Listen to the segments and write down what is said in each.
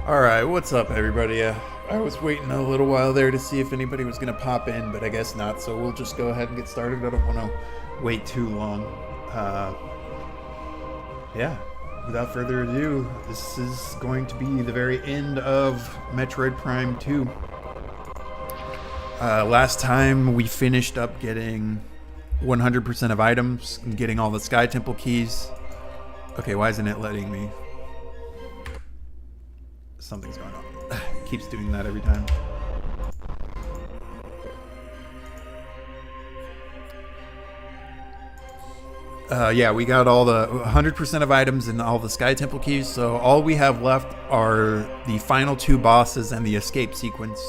Alright, what's up everybody? I was waiting a little while there to see if anybody was going to pop in, but I guess not, so we'll just go ahead and get started. I don't want to wait too long. Yeah, without further ado, this is going to be the very end of Metroid Prime 2. Last time we finished up getting 100% of items and getting all the Sky Temple keys. Okay, why isn't it letting me? Something's going on. It keeps doing that every time. Yeah, we got all the 100% of items and all the Sky Temple keys, so all we have left are the final two bosses and the escape sequence.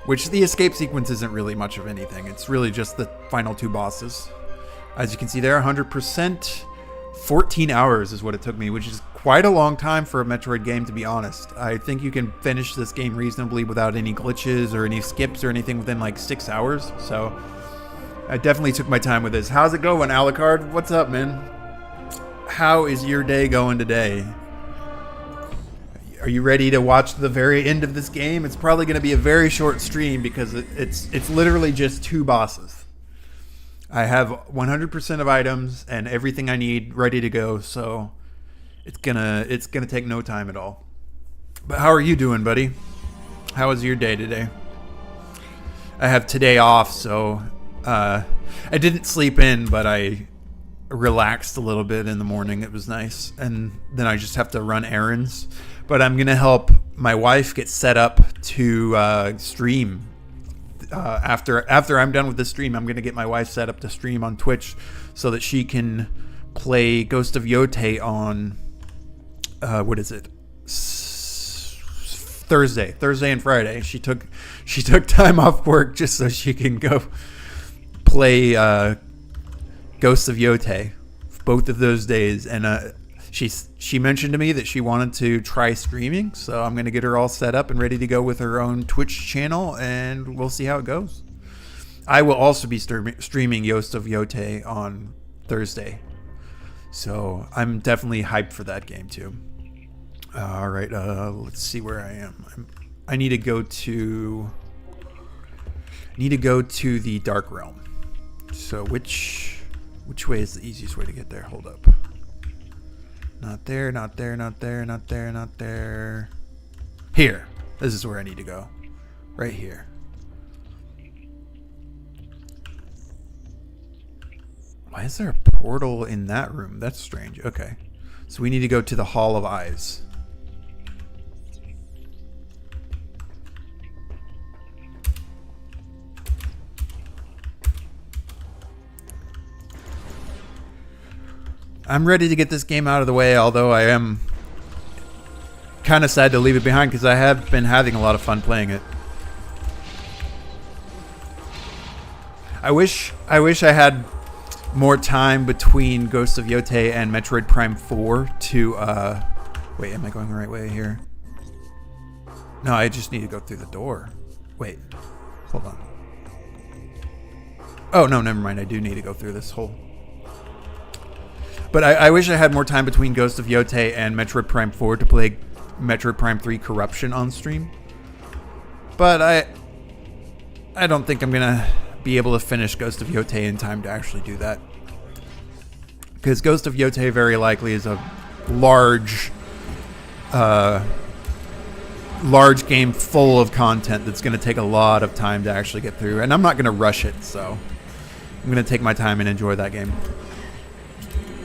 Which the escape sequence isn't really much of anything. It's really just the final two bosses. As you can see there, 100%. 14 hours is what it took me, which is quite a long time for a Metroid game, to be honest. I think you can finish this game reasonably without any glitches or any skips or anything within like 6 hours. So I definitely took my time with this. How's it going, Alucard? What's up, man? How is your day going today? Are you ready to watch the very end of this game? It's probably going to be a very short stream because it's literally just two bosses. I have 100% of items and everything I need ready to go, so it's gonna take no time at all. But how are you doing, buddy? How was your day today? I have today off, so I didn't sleep in, but I relaxed a little bit in the morning. It was nice, and then I just have to run errands. But I'm gonna help my wife get set up to stream. After I'm done with the stream, I'm gonna get my wife set up to stream on Twitch so that she can play Ghost of Yotei on what is it? Thursday and Friday. She took time off work just so she can go play Ghost of Yotei both of those days, and she mentioned to me that she wanted to try streaming, so I'm going to get her all set up and ready to go with her own Twitch channel, and we'll see how it goes. I will also be streaming Ghost of Yotei on Thursday, so I'm definitely hyped for that game too. All right, let's see where I am. I need to go to the Dark Realm. So which way is the easiest way to get there? Hold up. Not there, not there, not there, not there, not there. Here. This is where I need to go. Right here. Why is there a portal in that room? That's strange. Okay. So we need to go to the Hall of Eyes. I'm ready to get this game out of the way, although I am kind of sad to leave it behind because I have been having a lot of fun playing it. I wish I had more time between Ghost of Yotei and Metroid Prime 4 to wait, am I going the right way here? No, I just need to go through the door. Wait, hold on. Oh no, never mind. I do need to go through this hole. But I wish I had more time between Ghost of Yotei and Metroid Prime 4 to play Metroid Prime 3 Corruption on stream. But I don't think I'm going to be able to finish Ghost of Yotei in time to actually do that. Because Ghost of Yotei very likely is a large game full of content that's going to take a lot of time to actually get through. And I'm not going to rush it, so I'm going to take my time and enjoy that game.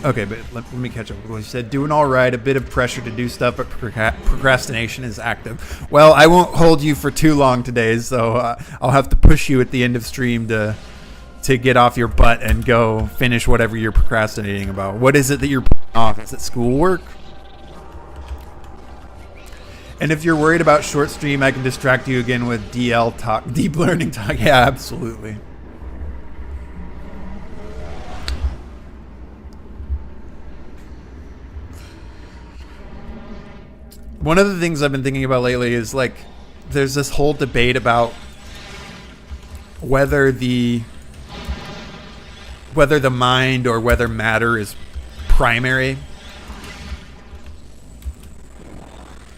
Okay, but let me catch up with what you said. Doing all right, a bit of pressure to do stuff, but procrastination is active. Well, I won't hold you for too long today, so I'll have to push you at the end of stream to get off your butt and go finish whatever you're procrastinating about. What is it that you're putting off? Is it schoolwork? And if you're worried about short stream, I can distract you again with DL talk, deep learning talk. Yeah, absolutely. One of the things I've been thinking about lately is like there's this whole debate about whether the mind or whether matter is primary.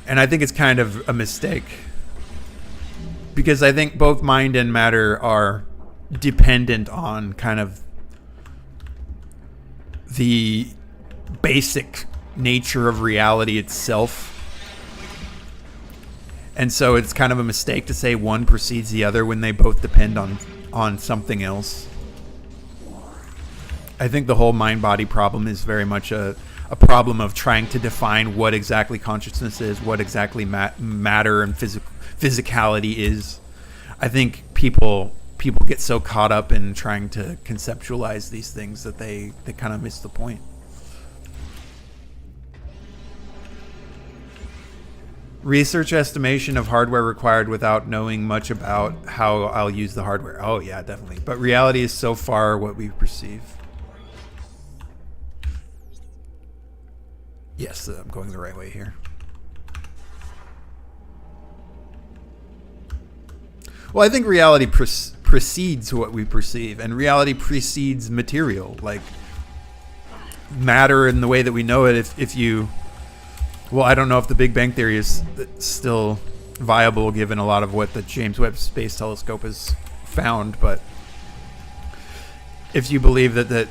And I think it's kind of a mistake. Because I think both mind and matter are dependent on kind of the basic nature of reality itself. And so it's kind of a mistake to say one precedes the other when they both depend on something else. I think the whole mind-body problem is very much a problem of trying to define what exactly consciousness is, what exactly matter and physicality is. I think people get so caught up in trying to conceptualize these things that they kind of miss the point. Research estimation of hardware required without knowing much about how I'll use the hardware. Oh yeah, definitely. But reality is so far what we perceive. Yes, I'm going the right way here. Well, I think reality precedes what we perceive, and reality precedes material, like matter in the way that we know it. If you, well, I don't know if the Big Bang Theory is still viable given a lot of what the James Webb Space Telescope has found, but if you believe that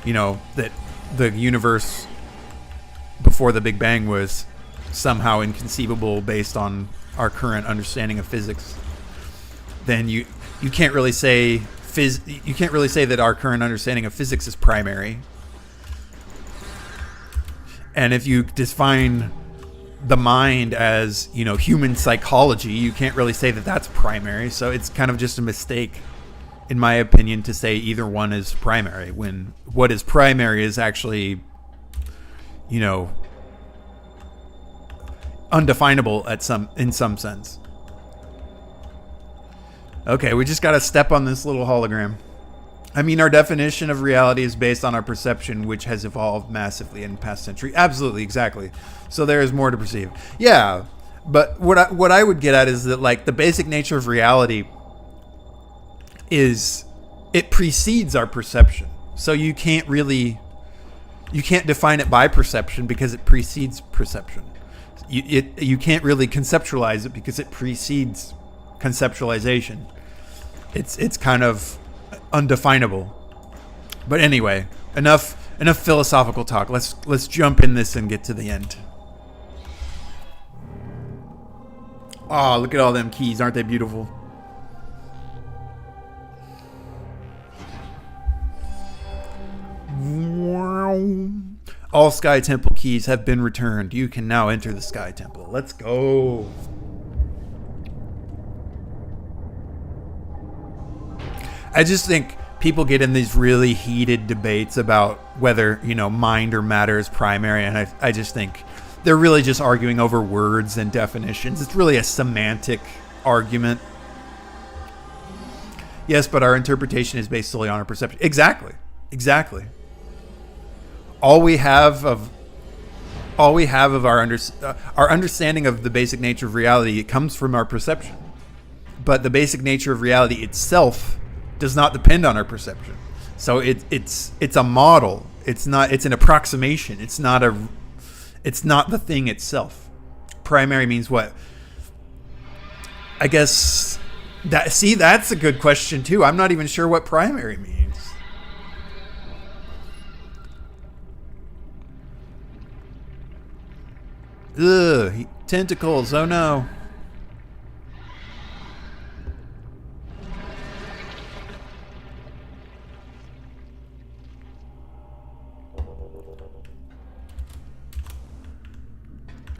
you know, that the universe before the Big Bang was somehow inconceivable based on our current understanding of physics, then you can't really say that our current understanding of physics is primary. And if you define the mind as, you know, human psychology, you can't really say that that's primary. So it's kind of just a mistake, in my opinion, to say either one is primary when what is primary is actually, you know, undefinable in some sense. Okay, we just got to step on this little hologram. I mean, our definition of reality is based on our perception, which has evolved massively in the past century. Absolutely, exactly. So there is more to perceive. Yeah, but what I would get at is that, like, the basic nature of reality is it precedes our perception. So you can't define it by perception because it precedes perception. You can't really conceptualize it because it precedes conceptualization. It's kind of undefinable. But anyway, enough philosophical talk. Let's jump in this and get to the end. Oh, look at all them keys. Aren't they beautiful? All Sky Temple keys have been returned. You can now enter the Sky Temple. Let's go. I just think people get in these really heated debates about whether, you know, mind or matter is primary, and I just think they're really just arguing over words and definitions. It's really a semantic argument. Yes, but our interpretation is based solely on our perception. Exactly. All we have of our understanding of the basic nature of reality, it comes from our perception. But the basic nature of reality itself does not depend on our perception. So it's a model. It's an approximation. It's not the thing itself. Primary means what? I guess that's a good question too. I'm not even sure what primary means. Ugh, tentacles, oh no.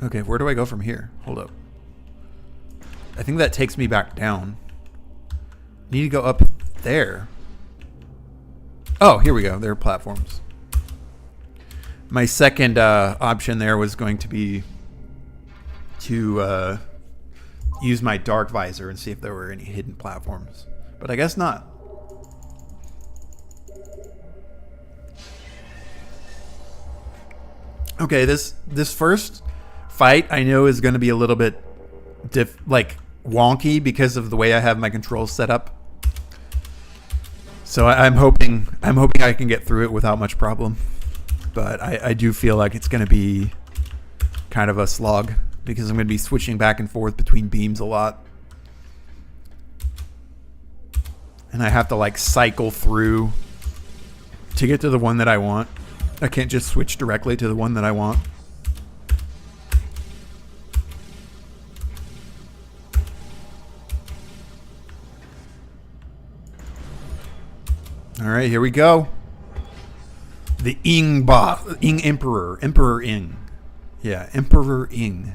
Okay, where do I go from here? Hold up. I think that takes me back down. Need to go up there. Oh, here we go. There are platforms. My second option there was going to be to use my dark visor and see if there were any hidden platforms. But I guess not. Okay, this first fight I know is going to be a little bit wonky because of the way I have my controls set up. So I'm hoping I can get through it without much problem. but I do feel like it's going to be kind of a slog because I'm going to be switching back and forth between beams a lot. And I have to like cycle through to get to the one that I want. I can't just switch directly to the one that I want. All right, here we go. The Ing Emperor. Emperor Ing. Yeah, Emperor Ing.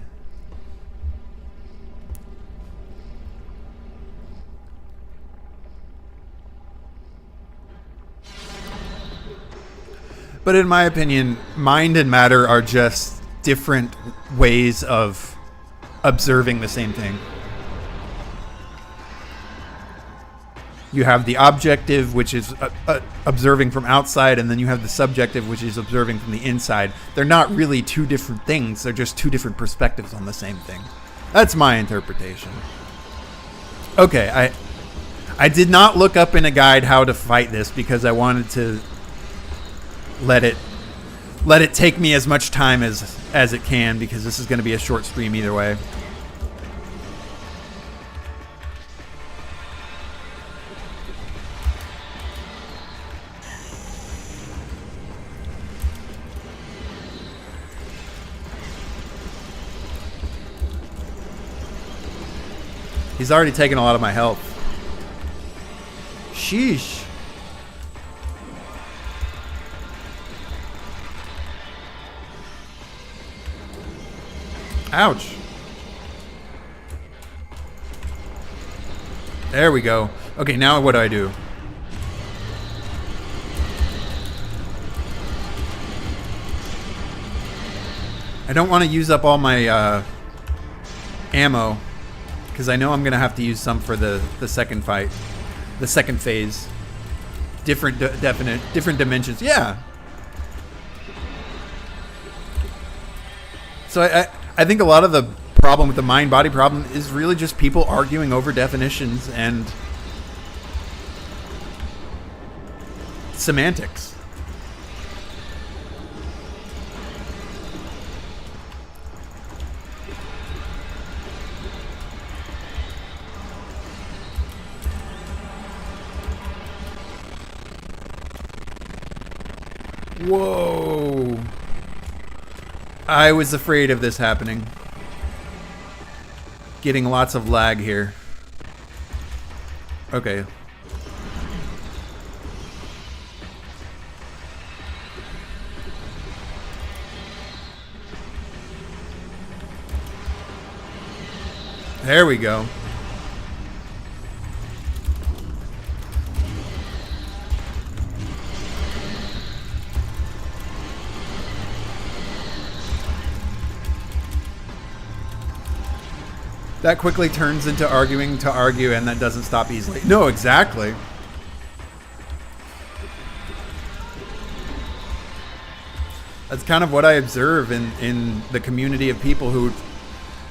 But in my opinion, mind and matter are just different ways of observing the same thing. You have the objective, which is observing from outside, and then you have the subjective, which is observing from the inside. They're not really two different things. They're just two different perspectives on the same thing. That's my interpretation. Okay, I did not look up in a guide how to fight this because I wanted to let it take me as much time as it can, because this is going to be a short stream either way. He's already taken a lot of my health. Sheesh. Ouch. There we go. Okay, now what do I do? I don't want to use up all my ammo, because I know I'm going to have to use some for the second fight. The second phase. Different dimensions. Yeah. So I think a lot of the problem with the mind-body problem is really just people arguing over definitions and semantics. Whoa. I was afraid of this happening. Getting lots of lag here. Okay. There we go. That quickly turns into arguing to argue, and that doesn't stop easily. No, exactly. That's kind of what I observe in the community of people who,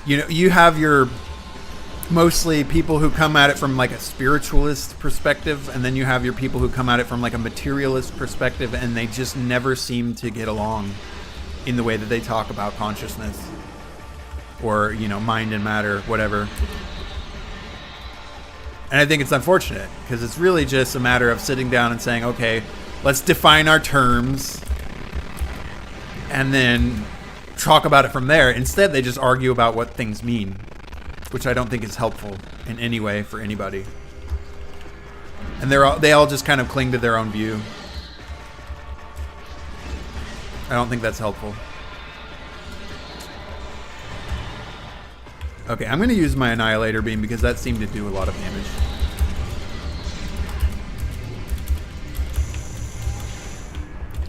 you know, you have your mostly people who come at it from like a spiritualist perspective, and then you have your people who come at it from like a materialist perspective, and they just never seem to get along in the way that they talk about consciousness. Or, you know, mind and matter, whatever. And I think it's unfortunate, because it's really just a matter of sitting down and saying, okay, let's define our terms, and then talk about it from there. Instead, they just argue about what things mean, which I don't think is helpful in any way for anybody. And they all just kind of cling to their own view. I don't think that's helpful. Okay, I'm going to use my Annihilator Beam because that seemed to do a lot of damage.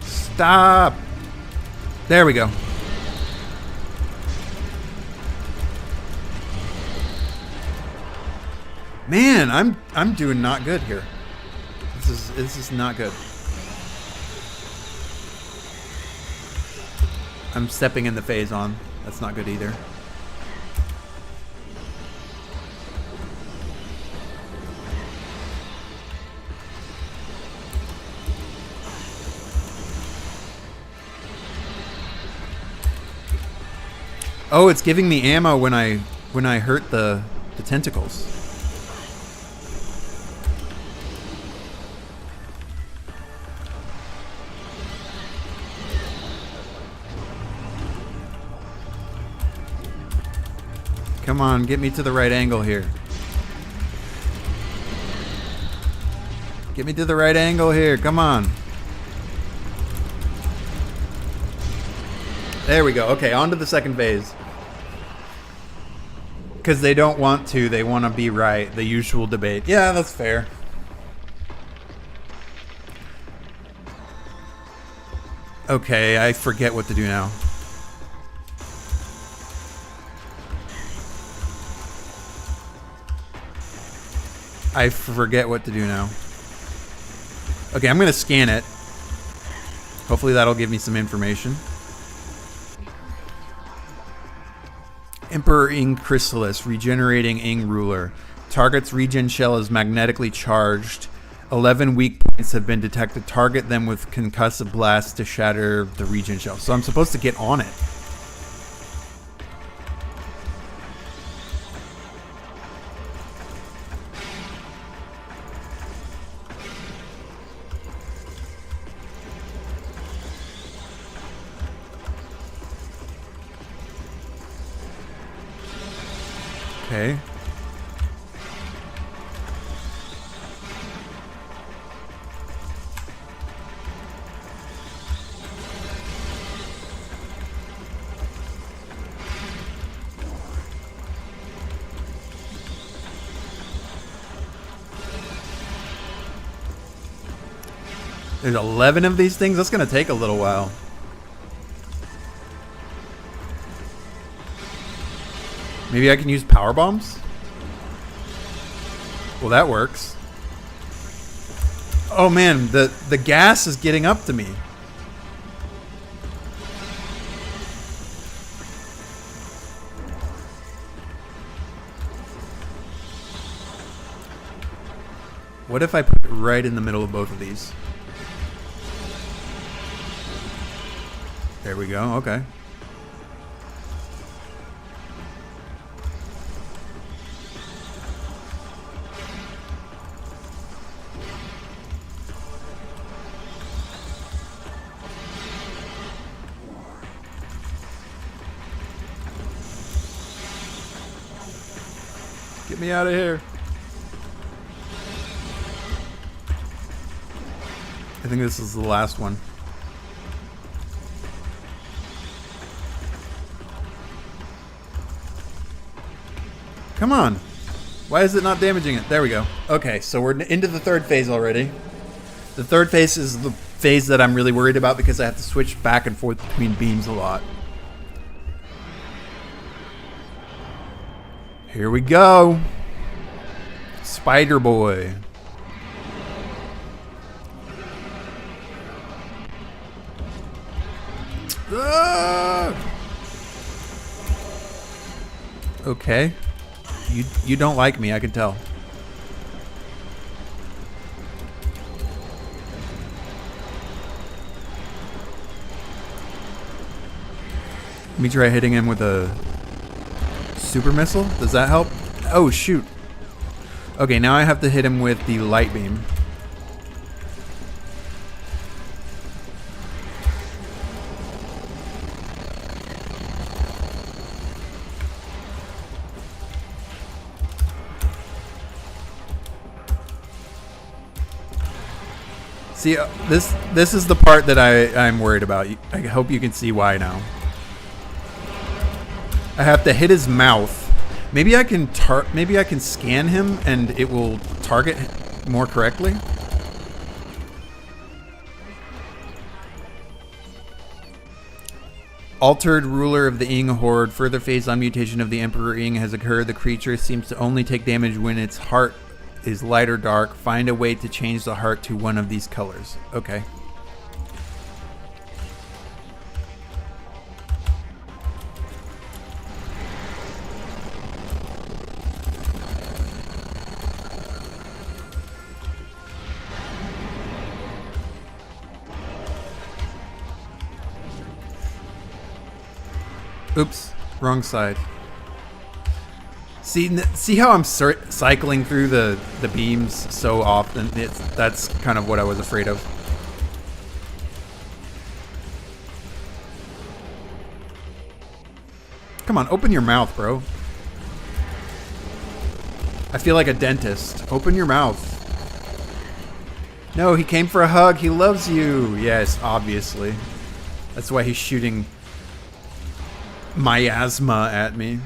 Stop! There we go. Man, I'm doing not good here. This is not good. I'm stepping in the phase on. That's not good either. Oh, it's giving me ammo when I hurt the tentacles. Come on, get me to the right angle here. Get me to the right angle here. Come on. There we go. Okay, on to the second phase. Because they don't want to. They want to be right. The usual debate. Yeah, that's fair. Okay, I forget what to do now. I forget what to do now. Okay, I'm going to scan it. Hopefully that'll give me some information. Emperor Ing Chrysalis, regenerating Ing ruler. Target's regen shell is magnetically charged. 11 weak points have been detected. Target them with concussive blast to shatter the regen shell. So I'm supposed to get on it. Okay. There's 11 of these things? That's going to take a little while. Maybe I can use power bombs? Well, that works. Oh man, the gas is getting up to me. What if I put it right in the middle of both of these? There we go, okay. Get me out of here. I think this is the last one. Come on. Why is it not damaging it? There we go. Okay, so we're into the third phase already. The third phase is the phase that I'm really worried about because I have to switch back and forth between beams a lot. Here we go. Spider Boy. Ah! Okay. You don't like me, I can tell. Let me try hitting him with a super missile. Does that help? Oh, shoot. Okay, now I have to hit him with the light beam. See, this is the part that I'm worried about. I hope you can see why now. I have to hit his mouth. Maybe I can scan him and it will target more correctly. Altered ruler of the Ing horde. Further phase on mutation of the Emperor Ing has occurred. The creature seems to only take damage when its heart is light or dark. Find a way to change the heart to one of these colors. Okay. Oops. Wrong side. See how I'm cycling through the beams so often? That's kind of what I was afraid of. Come on, open your mouth, bro. I feel like a dentist. Open your mouth. No, he came for a hug. He loves you. Yes, obviously. That's why he's shooting miasma at me.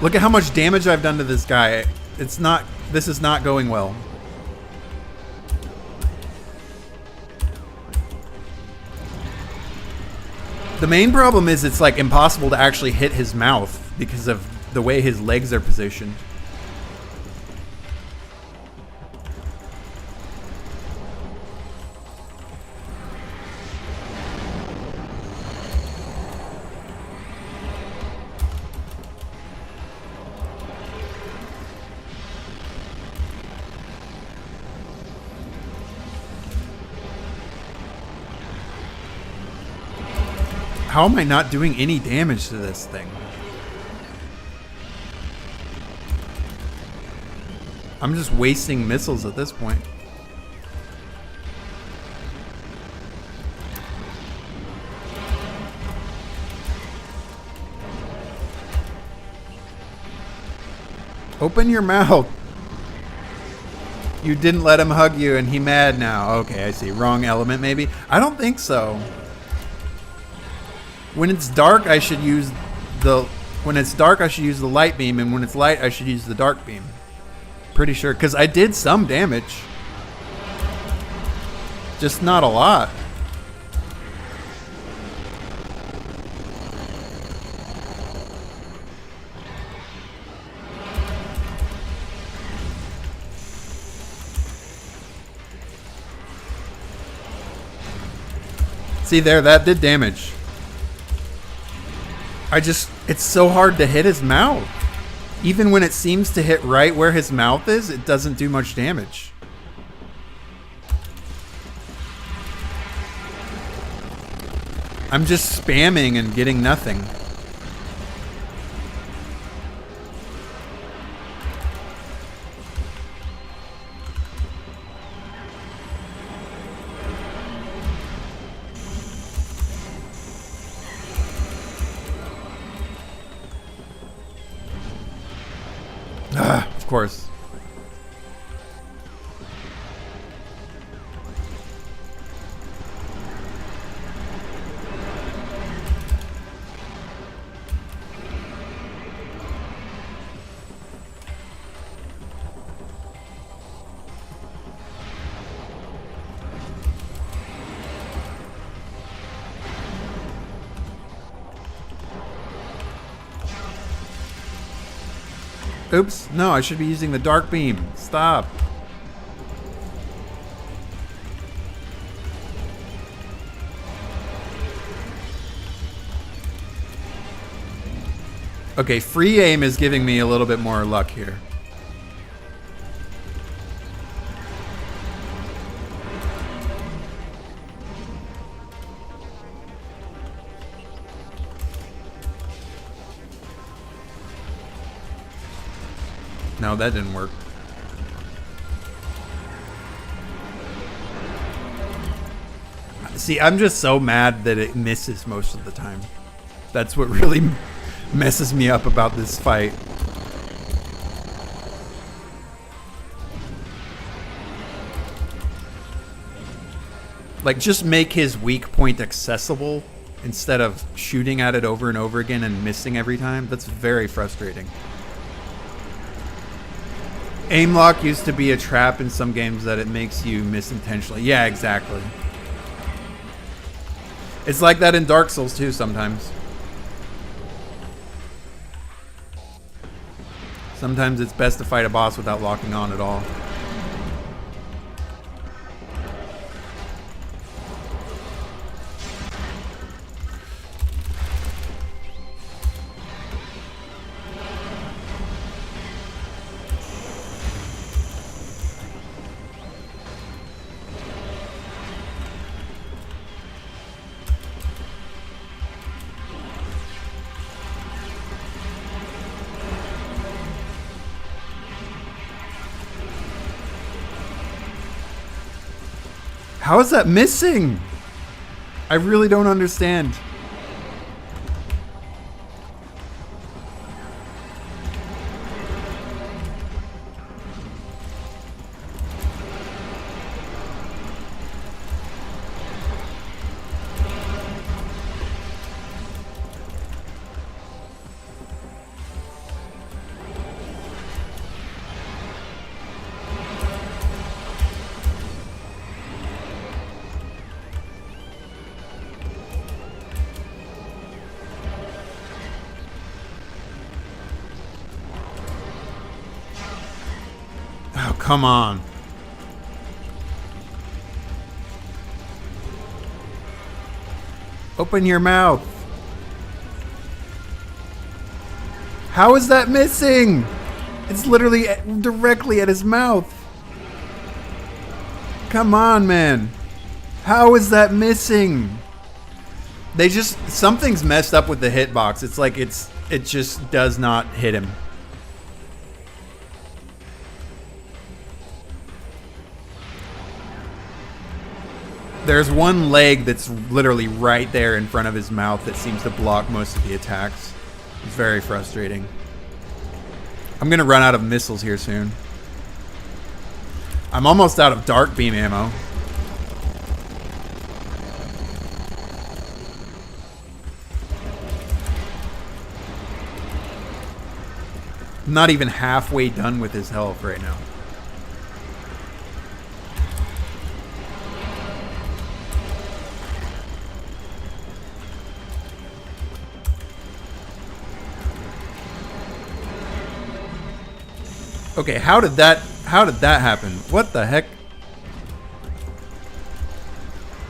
Look at how much damage I've done to this guy. This is not going well. The main problem is it's like impossible to actually hit his mouth because of the way his legs are positioned. How am I not doing any damage to this thing? I'm just wasting missiles at this point. Open your mouth. You didn't let him hug you and he mad now. Okay, I see. Wrong element maybe? I don't think so. When it's dark, I should use the light beam, and when it's light, I should use the dark beam. Pretty sure, because I did some damage. Just not a lot. See there, that did damage. It's so hard to hit his mouth. Even when it seems to hit right where his mouth is, it doesn't do much damage. I'm just spamming and getting nothing. Of course. Oops, no, I should be using the dark beam. Stop. Okay, free aim is giving me a little bit more luck here. No, that didn't work. See, I'm just so mad that it misses most of the time. That's what really messes me up about this fight. Like, just make his weak point accessible instead of shooting at it over and over again and missing every time. That's very frustrating. Aim lock used to be a trap in some games that it makes you miss intentionally. Yeah, exactly. It's like that in Dark Souls too sometimes. Sometimes it's best to fight a boss without locking on at all. How is that missing? I really don't understand. Oh, come on. Open your mouth. How is that missing? It's literally directly at his mouth. Come on, man. How is that missing? They just... Something's messed up with the hitbox. It's like it just does not hit him. There's one leg that's literally right there in front of his mouth that seems to block most of the attacks. It's very frustrating. I'm gonna run out of missiles here soon. I'm almost out of dark beam ammo. I'm not even halfway done with his health right now. Okay, how did that happen? What the heck?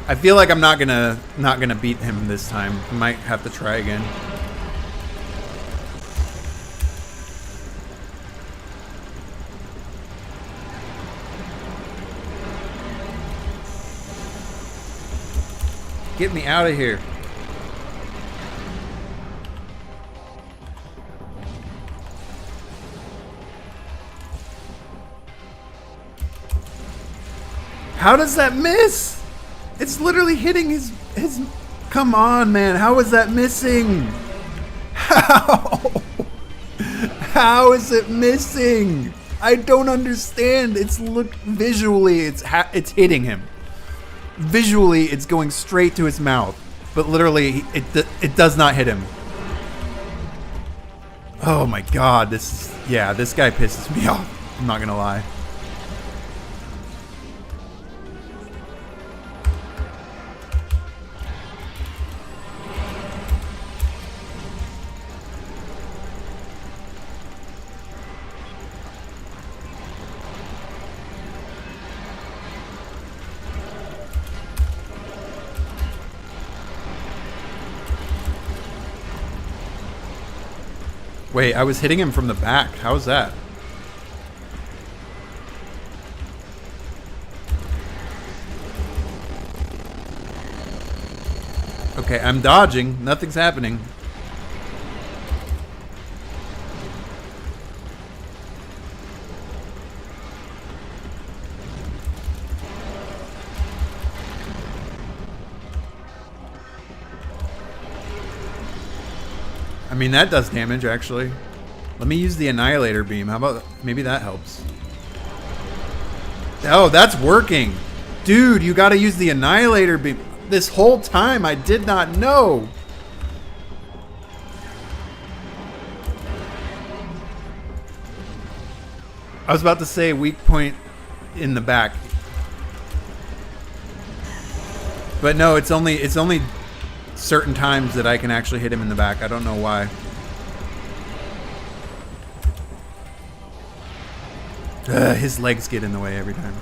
I feel like I'm not gonna beat him this time. I might have to try again. Get me out of here. How does that miss? It's literally hitting his... Come on, man. How is that missing? How? How is it missing? I don't understand. Visually, it's hitting him. Visually, it's going straight to his mouth. But literally, it does not hit him. Oh my god. This guy pisses me off. I'm not gonna lie. Wait, I was hitting him from the back. How is that? Okay, I'm dodging. Nothing's happening. I mean, that does damage, actually. Let me use the Annihilator Beam. How about... Maybe that helps. Oh, that's working. Dude, you gotta use the Annihilator Beam. This whole time, I did not know. I was about to say weak point in the back. But no, it's only certain times that I can actually hit him in the back. I don't know why. His legs get in the way every time.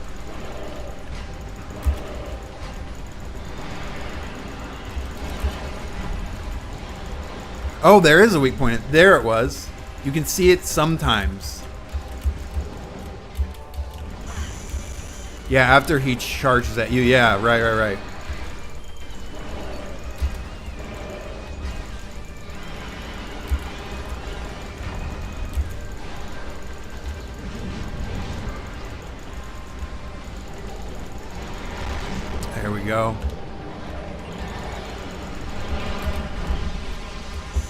Oh, there is a weak point. There it was. You can see it sometimes. Yeah, after he charges at you. Yeah, right. go.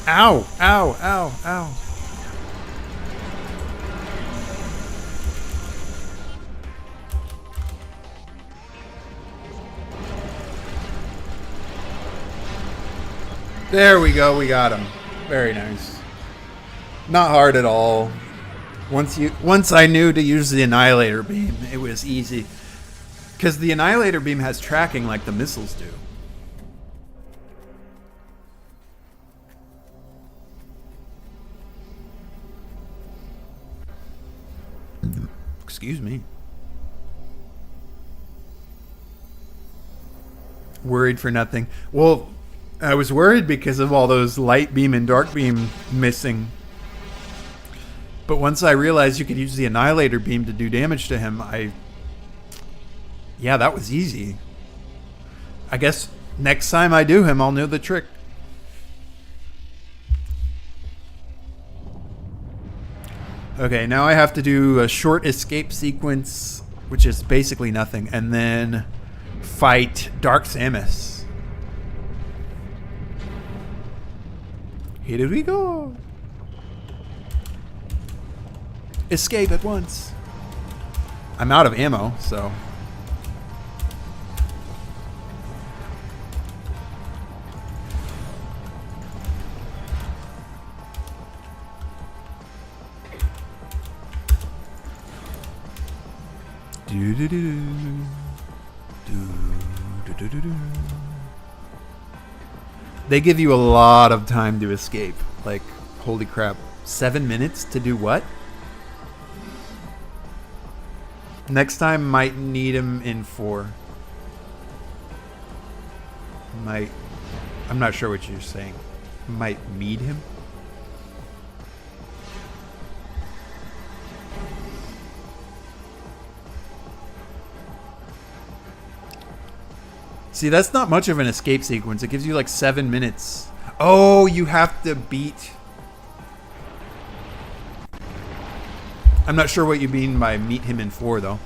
Ow! Ow! Ow! Ow! There we go. We got him. Very nice. Not hard at all. Once I knew to use the Annihilator Beam, it was easy. Because the Annihilator Beam has tracking like the missiles do. Excuse me. Worried for nothing. Well, I was worried because of all those light beam and dark beam missing. But once I realized you could use the Annihilator Beam to do damage to him, yeah, that was easy. I guess next time I do him, I'll know the trick. Okay, now I have to do a short escape sequence, which is basically nothing, and then fight Dark Samus. Here we go. Escape at once. I'm out of ammo, so. Do do do do do do do. They give you a lot of time to escape. Like, holy crap. 7 minutes to do what? Next time might need him in 4. I'm not sure what you're saying. Might meet him? See, that's not much of an escape sequence. It gives you like 7 minutes. Oh, you have to beat... I'm not sure what you mean by meet him in 4, though.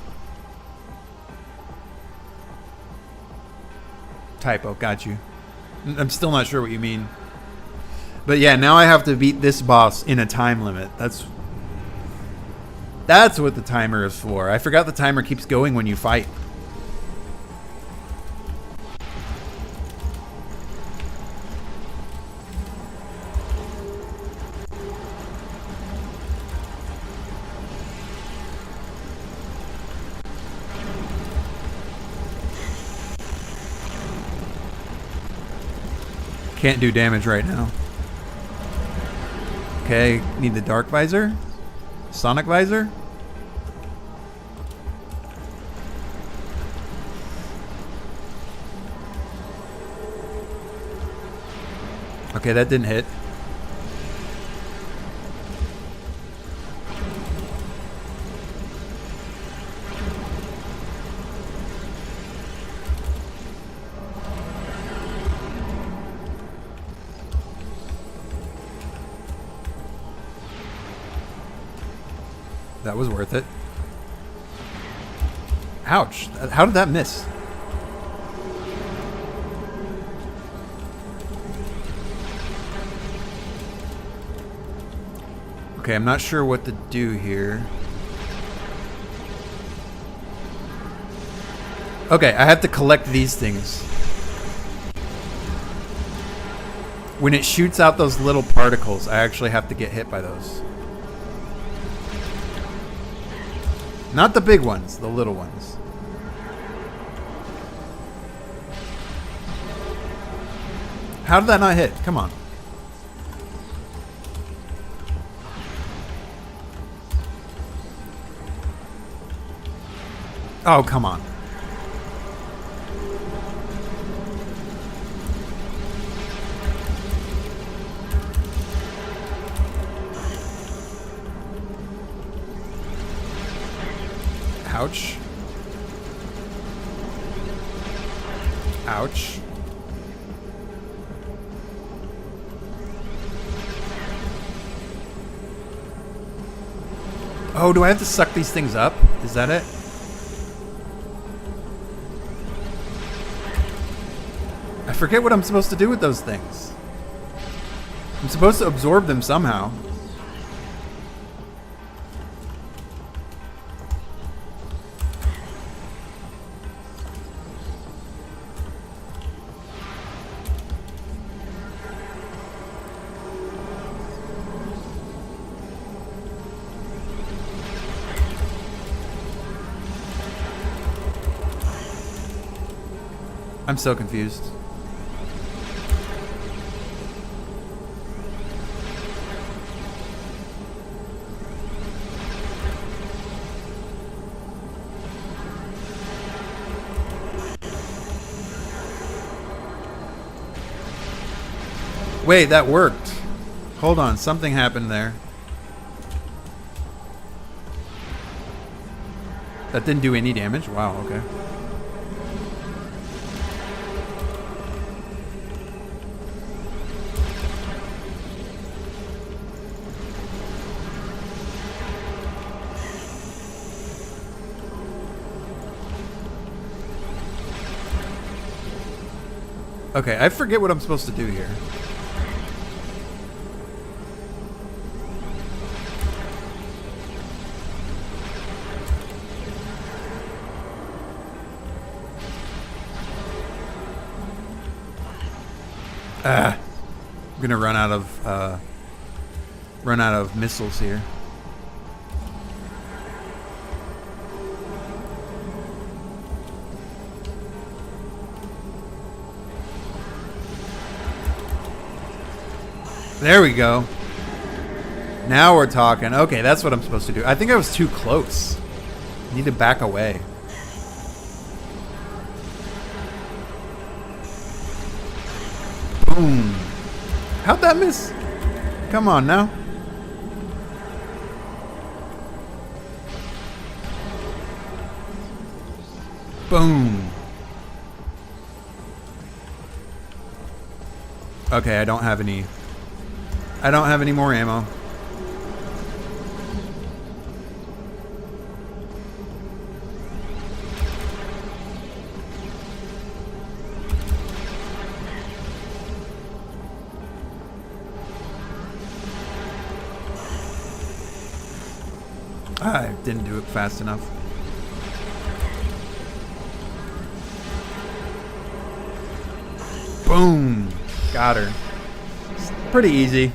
Typo, got you. I'm still not sure what you mean. But yeah, now I have to beat this boss in a time limit. That's what the timer is for. I forgot the timer keeps going when you fight. Can't do damage right now. Okay, need the Dark Visor? Sonic Visor? Okay, that didn't hit. That was worth it. Ouch. How did that miss? Okay, I'm not sure what to do here. Okay, I have to collect these things. When it shoots out those little particles, I actually have to get hit by those. Not the big ones, the little ones. How did that not hit? Come on. Oh, come on. Ouch. Ouch. Oh, do I have to suck these things up? Is that it? forget what I'm supposed to do with those things. I'm supposed to absorb them somehow. I'm so confused. Wait, that worked. Hold on, something happened there. That didn't do any damage? Wow, okay. Okay, I forget what I'm supposed to do here. I'm gonna run out of missiles here. There we go. Now we're talking. Okay, that's what I'm supposed to do. I think I was too close. I need to back away. Boom. How'd that miss? Come on now. Boom. Okay, I don't have any more ammo. I didn't do it fast enough. Boom. Got her. It's pretty easy.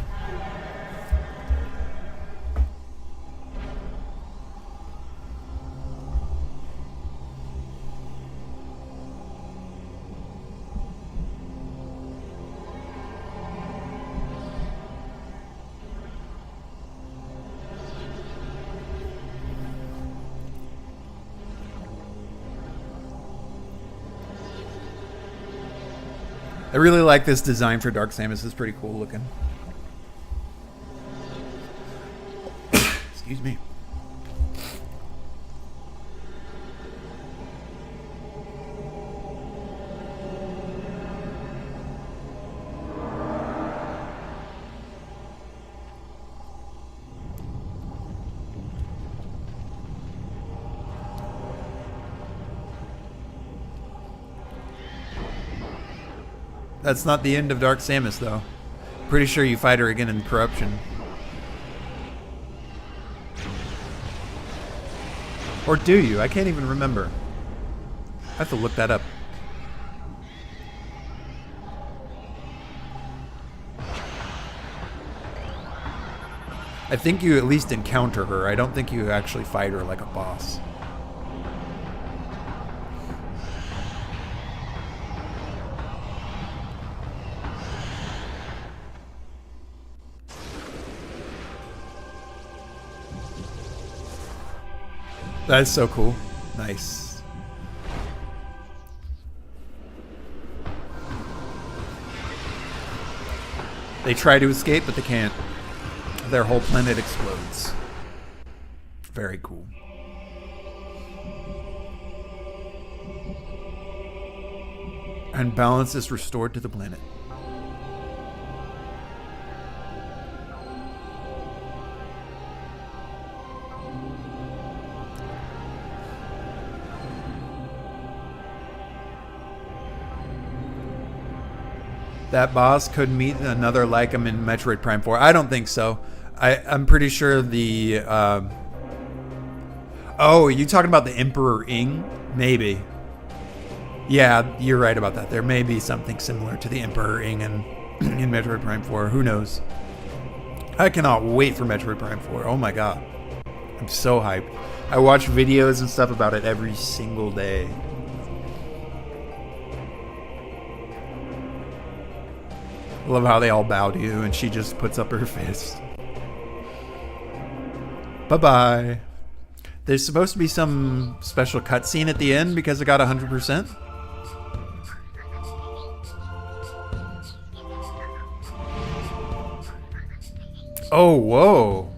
I really like this design for Dark Samus. It's pretty cool looking. Excuse me. That's not the end of Dark Samus, though. Pretty sure you fight her again in Corruption. Or do you? I can't even remember. I have to look that up. I think you at least encounter her. I don't think you actually fight her like a boss. That is so cool. Nice. They try to escape, but they can't. Their whole planet explodes. Very cool. And balance is restored to the planet. that boss could meet another like him in Metroid Prime 4. I don't think so. I'm pretty sure the... oh, are you talking about the Emperor Ing? Maybe. Yeah, you're right about that. There may be something similar to the Emperor Ing in Metroid Prime 4. Who knows? I cannot wait for Metroid Prime 4. Oh my god. I'm so hyped. I watch videos and stuff about it every single day. I love how they all bow to you and she just puts up her fist. Bye-bye. There's supposed to be some special cutscene at the end because it got 100%. Oh, whoa.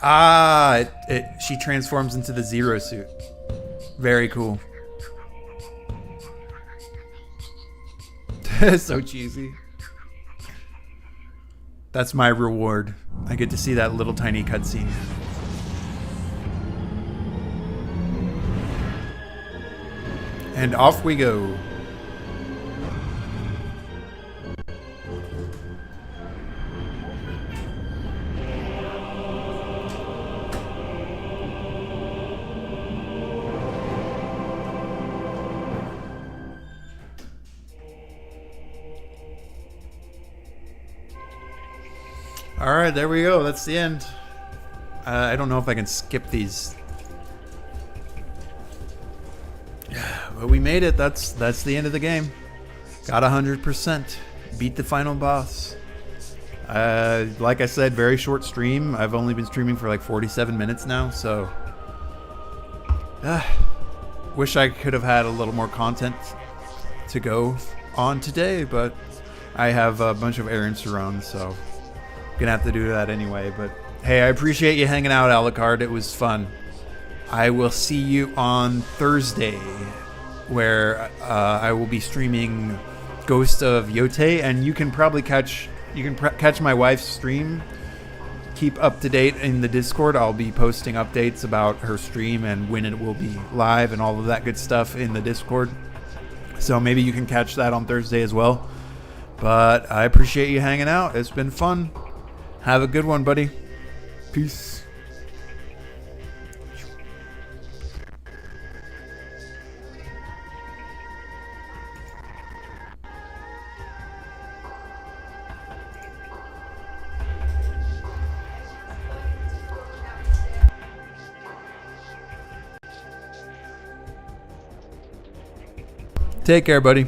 Ah, she transforms into the Zero suit. Very cool. So cheesy. That's my reward. I get to see that little tiny cutscene. And off we go. Alright, there we go. That's the end. I don't know if I can skip these. But we made it. That's the end of the game. Got 100%. Beat the final boss. Like I said, very short stream. I've only been streaming for like 47 minutes now, so... wish I could have had a little more content to go on today, but I have a bunch of errands to run, so... gonna have to do that anyway. But hey, I appreciate you hanging out, Alucard. It was fun. I will see you on Thursday, where I will be streaming Ghost of Yote, and you can probably catch my wife's stream. Keep up to date in the Discord. I'll be posting updates about her stream and when it will be live and all of that good stuff in the Discord. So maybe you can catch that on Thursday as well. But I appreciate you hanging out. It's been fun. Have a good one, buddy. Peace. Take care, buddy.